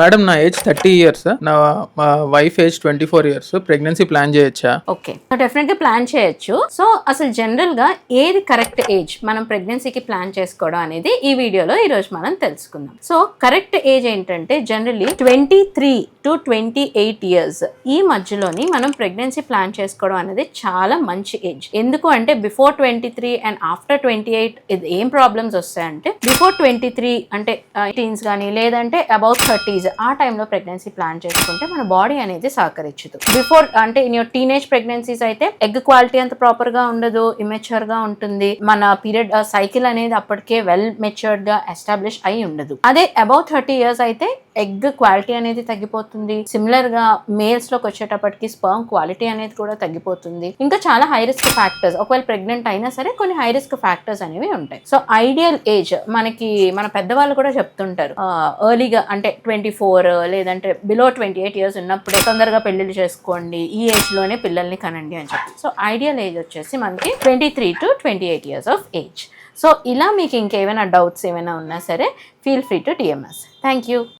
Madam నా age 30 years, నా మా wife age 24 years. Pregnancy plan చేయొచ్చా? ఓకే, డెఫినెట్ గా ప్లాన్ చేయొచ్చు. సో అసలు జనరల్ గా ఏది కరెక్ట్ ఏజ్ మనం ప్రెగ్నెన్సీకి ప్లాన్ చేసుకోవడం అనేది ఈ వీడియోలో ఈ రోజు మనం తెలుసుకుందాం. సో కరెక్ట్ ఏజ్ ఏంటంటే జనరల్లీ 23 to 28 ఇయర్స్ ఈ మధ్యలోని మనం ప్రెగ్నెన్సీ ప్లాన్ చేసుకోవడం అనేది చాలా మంచి ఏజ్. ఎందుకు అంటే బిఫోర్ 23 అండ్ ఆఫ్టర్ 28 ఇది ఏం ప్రాబ్లమ్స్ వస్తాయంటే, బిఫోర్ 23 అంటే టీన్స్ కానీ లేదంటే అబౌట్ 30s ఆ టైంలో ప్రెగ్నెన్సీ ప్లాన్ చేసుకుంటే మన బాడీ అనేది సహకరించదు. బిఫోర్ అంటే ఇన్ యువర్ టీనేజ్ ప్రెగ్నెన్సీస్ అయితే ఎగ్ క్వాలిటీ అంత ప్రాపర్ గా ఉండదు, ఇమెచ్యూర్ గా ఉంటుంది. మన పీరియడ్ సైకిల్ అనేది అప్పటికే వెల్ మెచ్యూర్డ్ గా ఎస్టాబ్లిష్ అయి ఉండదు. అదే అబౌట్ 30 ఇయర్స్ అయితే ఎగ్ క్వాలిటీ అనేది తగ్గిపోతుంది. సిమిలర్ గా మేల్స్ లోకి వచ్చేటప్పటికి స్పర్మ్ క్వాలిటీ అనేది కూడా తగ్గిపోతుంది. ఇంకా చాలా హై రిస్క్ ఫ్యాక్టర్స్, ఒకవేళ ప్రెగ్నెంట్ అయినా సరే కొన్ని హై రిస్క్ ఫ్యాక్టర్స్ అనేవి ఉంటాయి. సో ఐడియల్ ఏజ్ మనకి మన పెద్దవాళ్ళు కూడా చెప్తుంటారు, ఎర్లీగా అంటే 24 లేదంటే బిలో 28 ఇయర్స్ ఉన్నప్పుడే తొందరగా పెళ్లిళ్ళు చేసుకోండి, ఈ ఏజ్ లోనే పిల్లల్ని కనండి అని చెప్పి. సో ఐడియల్ ఏజ్ వచ్చేసి మనకి 23 to 28 years of age. So ఇలా మీకు ఇంకేమైనా డౌట్స్ ఏమైనా ఉన్నా సరే feel free to DMs. Thank you.